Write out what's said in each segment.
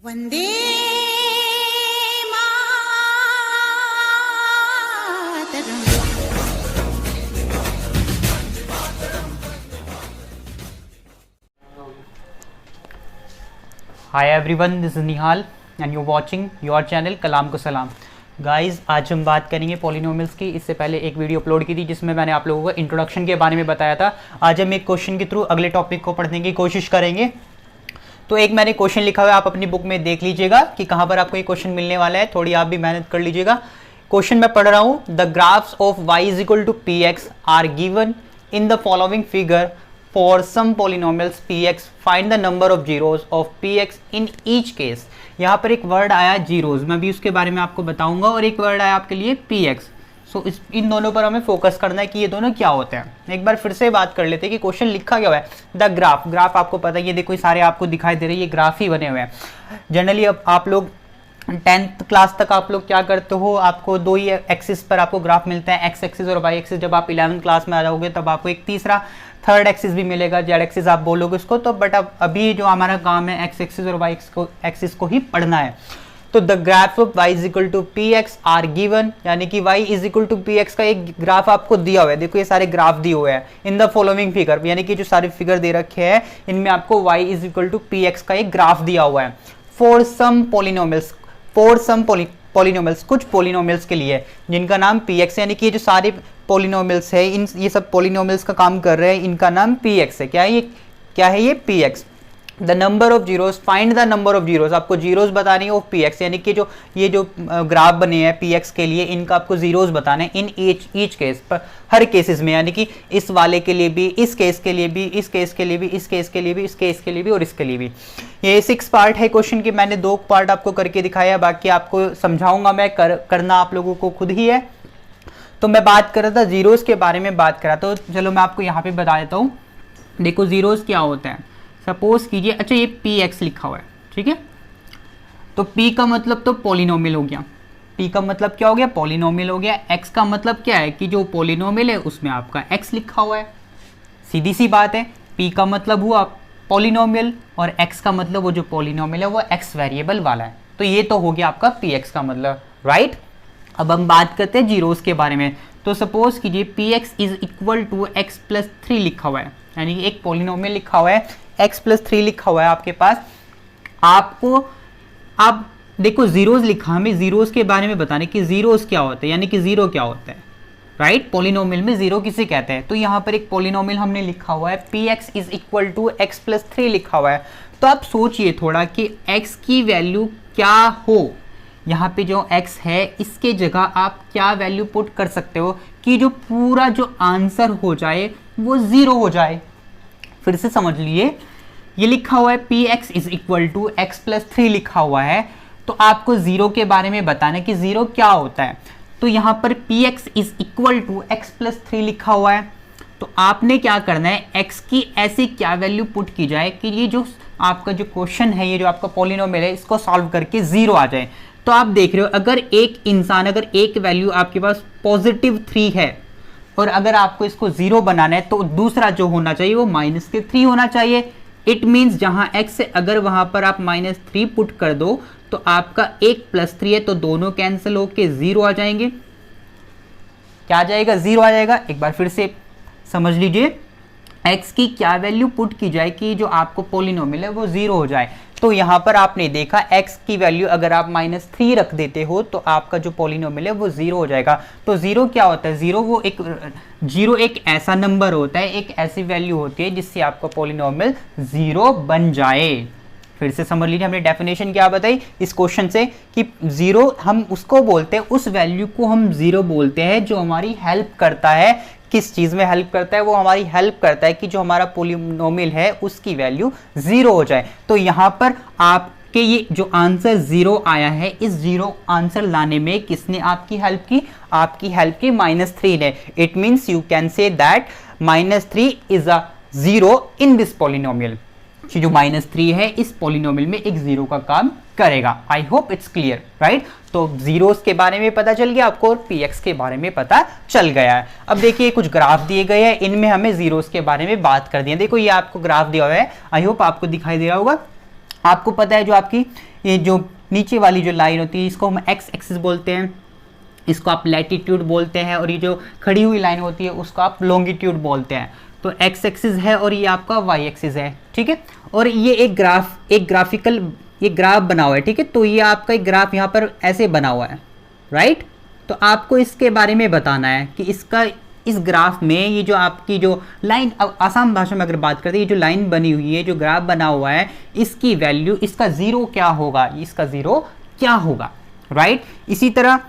Vande Mataram. Hi everyone, this is Nihal and you watching your channel Kalam को सलाम। Guys, आज हम बात करेंगे पॉलिनोमियल्स की। इससे पहले एक वीडियो अपलोड की थी जिसमें मैंने आप लोगों को इंट्रोडक्शन के बारे में बताया था। आज हम एक क्वेश्चन के थ्रू अगले टॉपिक को पढ़ने की कोशिश करेंगे। तो एक मैंने क्वेश्चन लिखा हुआ है, आप अपनी बुक में देख लीजिएगा कि कहाँ पर आपको ये क्वेश्चन मिलने वाला है। थोड़ी आप भी मेहनत कर लीजिएगा। क्वेश्चन मैं पढ़ रहा हूँ। The graphs of y is equal to p x are given in the following figure for some polynomials px find the number of zeros of px in each case। यहाँ पर एक वर्ड आया zeros, मैं भी उसके बारे में आपको बताऊंगा, और एक वर्ड आया आपके लिए px। सो इन दोनों पर हमें फोकस करना है कि ये दोनों क्या होते हैं। एक बार फिर से बात कर लेते हैं कि क्वेश्चन लिखा क्या हुआ है। द ग्राफ आपको पता है, ये देखो सारे आपको दिखाई दे रहे हैं, ये ग्राफ ही बने हुए हैं। जनरली अब आप लोग 10th क्लास तक आप लोग क्या करते हो, आपको दो ही एक्सिस पर आपको ग्राफ मिलते हैं, एक्स एक्सिस और वाई एक्सिस। जब आप 11th क्लास में आ जाओगे तब आपको एक तीसरा थर्ड एक्सिस भी मिलेगा, जेड एक्सिस आप बोलोगे उसको। तो बट अब अभी जो हमारा काम है एक्स एक्सिस और वाई एक्सिस को ही पढ़ना है। तो the graph of y is equal to p x are given, यानी कि y is equal to p x का एक ग्राफ आपको दिया हुआ है। देखो ये सारे ग्राफ दिए हुए हैं इन द फॉलोइंग फिगर, यानी कि जो सारे फिगर दे रखे हैं इनमें आपको y is equal to p x का एक ग्राफ दिया हुआ है। फॉर सम पॉलिनोमियल्स, पॉलिनोमियल्स कुछ पॉलिनोमियल्स के लिए जिनका नाम px, यानी कि ये जो सारे पॉलिनोमियल्स है, इन ये सब पॉलिनोमियल्स का काम कर रहे हैं, इनका नाम px है। क्या है ये px। The number of zeros, find the number of zeros, आपको जीरोज बतानी है ऑफ px, यानी कि ये जो ग्राफ बने हैं px के लिए, इनका आपको जीरोज बताना है इन ईच केस पर, हर केसेस में, यानी कि इस वाले के लिए भी, इस केस के लिए भी, इस केस के लिए भी, इस केस के लिए भी, इस केस के लिए भी और इसके लिए भी। ये 6 पार्ट है क्वेश्चन के, मैंने 2 पार्ट आपको करके दिखाया, बाकी आपको समझाऊंगा मैं, करना आप लोगों को खुद ही है। तो मैं बात कर रहा था जीरोज के बारे में बात करा, तो चलो मैं आपको यहाँ पे बता देता हूँ। देखो जीरोज क्या होता है, सपोज कीजिए, अच्छा ये पी एक्स लिखा हुआ है, ठीक है। तो p का मतलब तो पॉलिनोमियल हो गया, p का मतलब क्या हो गया, पॉलिनोमियल हो गया। x का मतलब क्या है कि जो पॉलिनोमियल है उसमें आपका x लिखा हुआ है, सीधी सी बात है। p का मतलब हुआ पॉलिनोमियल और x का मतलब वो जो पॉलिनोमियल है वो x वेरिएबल वाला है। तो ये तो हो गया आपका px का मतलब, राइट। अब हम बात करते हैं जीरोस के बारे में। तो सपोज कीजिए px is equal to x plus 3 लिखा हुआ है, यानी कि एक पॉलिनोमियल लिखा हुआ है, x प्लस 3 लिखा हुआ है आपके पास। आपको अब देखो जीरोस लिखा, हमें जीरोस के बारे में बताने कि जीरोस क्या होते हैं, यानी कि जीरो क्या होता है, राइट। पॉलिनोमियल में जीरो किसे कहते हैं। तो यहाँ पर एक पॉलिनोमियल हमने लिखा हुआ है, px is equal to x plus 3 लिखा हुआ है। तो आप सोचिए थोड़ा कि x की वैल्यू क्या हो, यहाँ पे जो x है इसके जगह आप क्या वैल्यू पुट कर सकते हो कि जो पूरा जो आंसर हो जाए वो जीरो हो जाए। फिर से समझ लिए, ये लिखा हुआ है px is equal to x plus 3 लिखा हुआ है, तो आपको जीरो के बारे में बताना कि जीरो क्या होता है। तो यहाँ पर px is equal to x plus 3 लिखा हुआ है, तो आपने क्या करना है, x की ऐसी क्या वैल्यू पुट की जाए कि ये जो आपका जो क्वेश्चन है, ये जो आपका पॉलिनोमियल है, इसको सॉल्व करके जीरो आ जाए। तो आप देख रहे हो, अगर एक इंसान, अगर एक वैल्यू आपके पास पॉजिटिव 3 है और अगर आपको इसको जीरो बनाना है तो दूसरा जो होना चाहिए वो -3 होना चाहिए। इट मीन्स जहां x है अगर वहां पर आप -3 पुट कर दो तो आपका 1 प्लस 3 है, तो दोनों कैंसिल होके जीरो आ जाएंगे। क्या आ जाएगा, जीरो आ जाएगा। एक बार फिर से समझ लीजिए, x की क्या वैल्यू पुट की जाए कि जो आपको पॉलिनोमियल है वो जीरो हो जाए। तो यहाँ पर आपने देखा x की वैल्यू अगर आप -3 रख देते हो तो आपका जो पॉलिनोमियल है वो जीरो हो जाएगा। तो जीरो क्या होता है, जीरो एक ऐसा नंबर होता है, एक ऐसी वैल्यू होती है जिससे आपका पॉलिनोमियल जीरो बन जाए। फिर से समझ लीजिए, हमने डेफिनेशन क्या बताई इस क्वेश्चन से कि जीरो हम उसको बोलते हैं, उस वैल्यू को हम जीरो बोलते हैं जो हमारी हेल्प करता है। किस चीज में हेल्प करता है, वो हमारी हेल्प करता है कि जो हमारा पॉलिनोमियल है उसकी वैल्यू जीरो हो जाए। तो यहाँ पर आपके ये जो आंसर जीरो आया है, इस जीरो आंसर लाने में किसने आपकी हेल्प की, आपकी हेल्प की -3 ने। It means you can say that -3 is a zero in this polynomial, कि जो -3 है इस पॉलिनोमियल में एक जीरो का काम करेगा। I hope it's clear, right. तो जीरोस के बारे में पता चल गया आपको और px के बारे में पता चल गया है। अब देखिए कुछ ग्राफ दिए गए हैं, इनमें हमें जीरोस के बारे में बात कर दिया। देखो ये आपको ग्राफ दिया हुआ है, आई होप आपको दिखाई दे रहा होगा। आपको पता है जो आपकी ये जो नीचे वाली जो लाइन होती है इसको हम एक्स एक्सिस बोलते हैं, इसको आप लैटिट्यूड बोलते हैं, और ये जो खड़ी हुई लाइन होती है उसको आप लॉन्गिट्यूड बोलते हैं। तो एक्स एक्सिस है और ये आपका वाई एक्सिस है, ठीक है। और ये एक ग्राफिकल ये ग्राफ बना हुआ है, ठीक है। तो ये आपका एक ग्राफ यहाँ पर ऐसे बना हुआ है, राइट। तो आपको इसके बारे में बताना है कि इस ग्राफ में ये जो आपकी जो लाइन, अब आसान भाषा में अगर बात करते हैं, ये जो लाइन बनी हुई है, जो ग्राफ बना हुआ है, इसकी वैल्यू, इसका जीरो क्या होगा, इसका जीरो क्या होगा, राइट। इसी तरह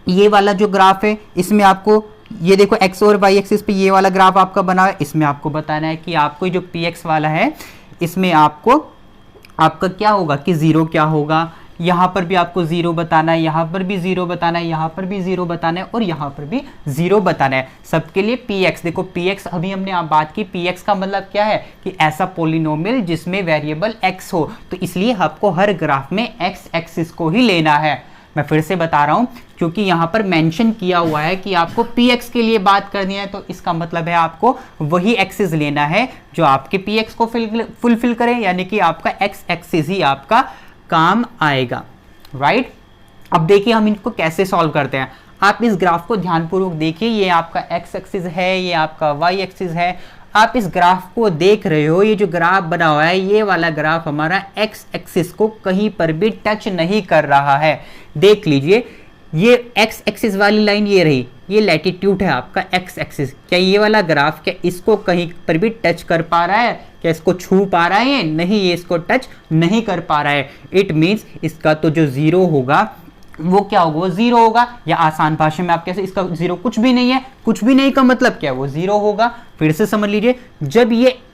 ये वाला जो ग्राफ है, इसमें आपको ये देखो एक्स और वाई एक्सिस पे ये वाला ग्राफ आपका बना है, इसमें आपको बताना है कि आपको जो पी एक्स वाला है इसमें आपका क्या होगा कि जीरो क्या होगा। यहाँ पर भी आपको जीरो बताना है, यहाँ पर भी जीरो बताना है, यहाँ पर भी जीरो बताना है, और यहाँ पर भी जीरो बताना है। सबके लिए पी एक्स, देखो पी एक्स अभी हमने आप बात की, पी एक्स का मतलब क्या है कि ऐसा पोलिनोमियल जिसमें वेरिएबल एक्स हो। तो इसलिए आपको हर ग्राफ में एक्स एक्सिस को ही लेना है। मैं फिर से बता रहा हूं क्योंकि यहां पर मेंशन किया हुआ है कि आपको px के लिए बात करनी है, तो इसका मतलब है आपको वही एक्सिस लेना है जो आपके px को फुलफिल करे, यानी कि आपका x एक्सिस ही आपका काम आएगा, राइट। अब देखिए हम इनको कैसे सॉल्व करते हैं। आप इस ग्राफ को ध्यानपूर्वक देखिए, ये आपका x एक्सिस है, ये आपका y एक्सिस है। आप इस ग्राफ को देख रहे हो, ये जो ग्राफ बना हुआ है, ये वाला ग्राफ हमारा x एक्सिस को कहीं पर भी टच नहीं कर रहा है। देख लीजिए, ये x एक्सिस वाली लाइन ये रही, ये लैटिट्यूड है आपका x एक्सिस। क्या ये वाला ग्राफ क्या इसको कहीं पर भी टच कर पा रहा है, क्या इसको छू पा रहा है? नहीं, ये इसको टच नहीं कर पा रहा है। इट मीन्स इसका तो जो जीरो होगा वो क्या होगा, वो जीरो होगा। या आसान भाषा में आप कैसे, इसका जीरो कुछ भी नहीं है, कुछ भी नहीं का मतलब क्या, वो जीरो होगा। फिर से समझ लीजिए, जब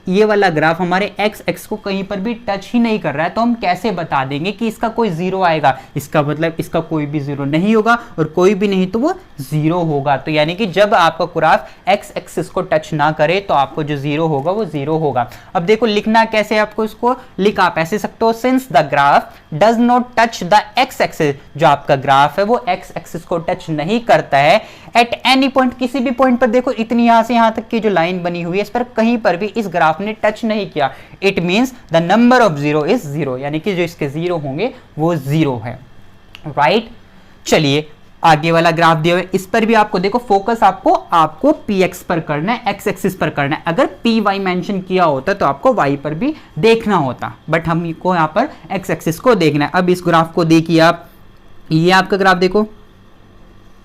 ये वाला ग्राफ हमारे एक्स एक्स को कहीं पर भी टच ही नहीं कर रहा है, तो हम कैसे बता देंगे कि इसका कोई जीरो आएगा। इसका मतलब इसका कोई भी जीरो नहीं होगा, और कोई भी नहीं तो वो जीरो होगा। तो यानी कि जब आपका ग्राफ एक्स एक्सिस को टच ना करे तो आपको जो जीरो होगा वो जीरो होगा। अब देखो लिखना कैसे, आपको इसको लिख आप ऐसे सकते हो, since the graph does not touch the x axis, जो आपका ग्राफ है वो एक्स एक्सिस को टच नहीं करता है एट एनी पॉइंट, किसी भी पॉइंट पर। देखो इतनी यहां से यहां तक की जो लाइन बनी हुई है, इस पर कहीं पर भी इस ग्राफ ने टच नहीं किया। It means the number of zero is zero, यानी कि जो इसके जीरो होंगे वो जीरो है, राइट। चलिए आगे वाला ग्राफ दिया हुआ है, इस पर भी आपको देखो फोकस आपको px पर करना है, x एक्सिस पर करना है। अगर py मेंशन किया होता तो आपको y पर भी देखना होता, बट हमको यहाँ पर x एक्सिस को देखना है। अब इस ग्राफ को देखिए आप, ये आपका ग्राफ देखो,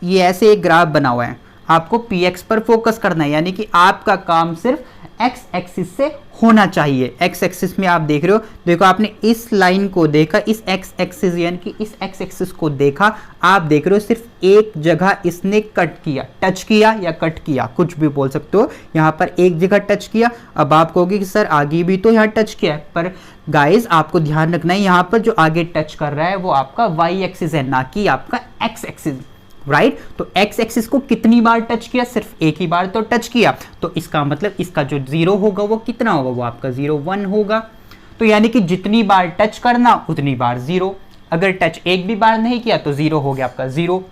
ये ऐसे एक ग्राफ बना हुआ है, आपको px पर फोकस करना है, यानी कि आपका काम सिर्फ x एक्सिस से होना चाहिए। x एक्सिस में आप देख रहे हो, देखो आपने इस लाइन को देखा, इस x एक्सिस यानी कि इस x एक्सिस को देखा, आप देख रहे हो सिर्फ एक जगह इसने कट किया, टच किया या कट किया, कुछ भी बोल सकते हो। यहाँ पर एक जगह टच किया। अब आप कहोगे कि सर आगे भी तो यहाँ टच किया है, पर गाइस आपको ध्यान रखना है, यहाँ पर जो आगे टच कर रहा है वो आपका y एक्सिस है, ना कि आपका x एक्सिस, राइट। तो x एक्सिस को कितनी बार टच किया, सिर्फ एक ही बार तो टच किया, तो इसका मतलब इसका जो जीरो होगा वो कितना होगा, वो आपका 0 1 होगा। तो यानी कि जितनी बार टच करना उतनी बार जीरो, अगर टच एक भी बार नहीं किया तो जीरो हो गया आपका जीरो।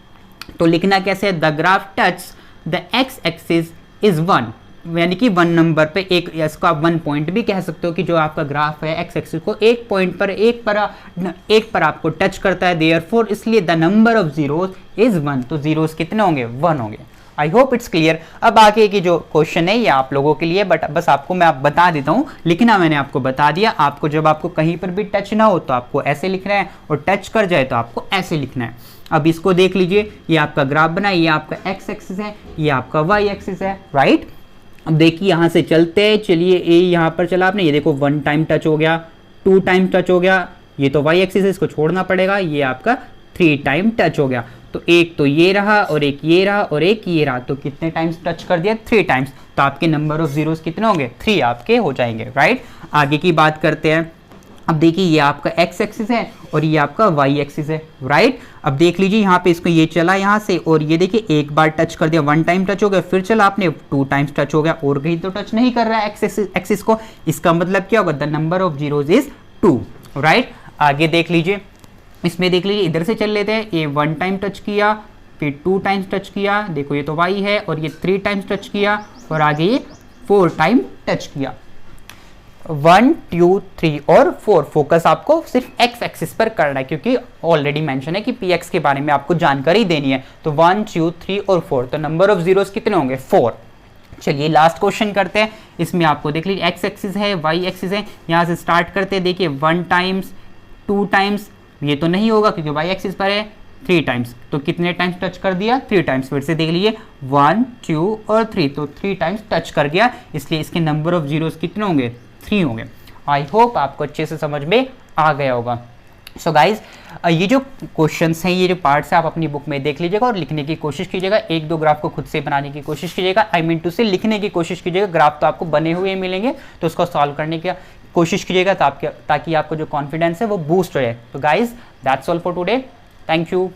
तो लिखना कैसे है, the graph touch the x axis is 1, यानी कि 1 नंबर पे, एक इसको आप 1 पॉइंट भी कह सकते हो कि जो आपका ग्राफ है x एक्सिस को एक पॉइंट पर एक पर आपको टच करता है, देयरफॉर इसलिए the number of zeros is 1। तो जीरोस कितने होंगे, 1 होंगे। I hope it's clear. अब आगे की जो क्वेश्चन है ये आप लोगों के लिए, बट बस आपको मैं बता देता हूँ, लिखना मैंने आपको बता दिया। आपको जब आपको कहीं पर भी टच ना हो तो आपको ऐसे लिखना है, और टच कर जाए तो आपको ऐसे लिखना है। अब इसको देख लीजिए, ये आपका ग्राफ बना, ये आपका x एक्सिस है, ये आपका y एक्सिस है, राइट। अब देखिए यहां से चलते हैं, चलिए ए यहां पर चला आपने, ये देखो 1 टाइम टच हो गया, 2 टाइम टच हो गया, ये तो y एक्सिस है, इसको छोड़ना पड़ेगा, ये आपका 3 टाइम टच हो गया। तो एक तो ये रहा, और एक ये रहा, और एक ये रहा, तो कितने टाइम्स टच कर दिया, 3 टाइम्स। तो आपके नंबर ऑफ जीरोस कितने होंगे, 3 आपके हो जाएंगे, राइट। आगे की बात करते हैं। अब देखिए ये आपका x एक्सिस है और ये आपका y एक्सिस है, राइट। अब देख लीजिए यहाँ पे इसको ये चला यहाँ से, और ये देखिए एक बार टच कर दिया, 1 टाइम टच हो गया, फिर चला आपने 2 टाइम्स टच हो गया, और कहीं तो टच नहीं कर रहा है x एक्सिस को। इसका मतलब क्या होगा, the number of zeros is 2, right. आगे देख लीजिए, इसमें देख लीजिए इधर से चल लेते हैं, ये 1 टाइम टच किया, फिर 2 टाइम्स टच किया, देखो ये तो y है, और ये 3 टाइम्स टच किया, और आगे ये 4 टाइम टच किया, 1 2 3 और 4। फोकस आपको सिर्फ एक्स एक्सिस पर करना है क्योंकि ऑलरेडी मेंशन है कि पी एक्स के बारे में आपको जानकारी देनी है। तो 1 2 3 और 4, तो नंबर ऑफ जीरोस कितने होंगे? 4। चलिए लास्ट क्वेश्चन करते हैं। इसमें आपको देख लीजिए एक्स एक्सिस है, वाई एक्सिस है, यहाँ से स्टार्ट करते हैं। देखिए 1 टाइम्स 2 टाइम्स, ये तो नहीं होगा क्योंकि वाई एक्सिस पर है। 3 टाइम्स, तो कितने टाइम्स टच कर दिया? 3 टाइम्स। फिर से देख लीजिए 1 2 और 3, तो 3 टाइम्स टच कर गया, इसलिए इसके नंबर ऑफ जीरोस कितने होंगे? 3 होंगे। आई होप आपको अच्छे से समझ में आ गया होगा। सो गाइज ये जो क्वेश्चंस हैं, ये जो पार्ट्स हैं, आप अपनी बुक में देख लीजिएगा और लिखने की कोशिश कीजिएगा। 1-2 ग्राफ को खुद से बनाने की कोशिश कीजिएगा, आई मीन टू से लिखने की कोशिश कीजिएगा। ग्राफ तो आपको बने हुए मिलेंगे, तो उसको सॉल्व करने की कोशिश कीजिएगा ताकि आपको जो कॉन्फिडेंस है वो बूस्ट हो जाए। तो guys that's all for today, thank you.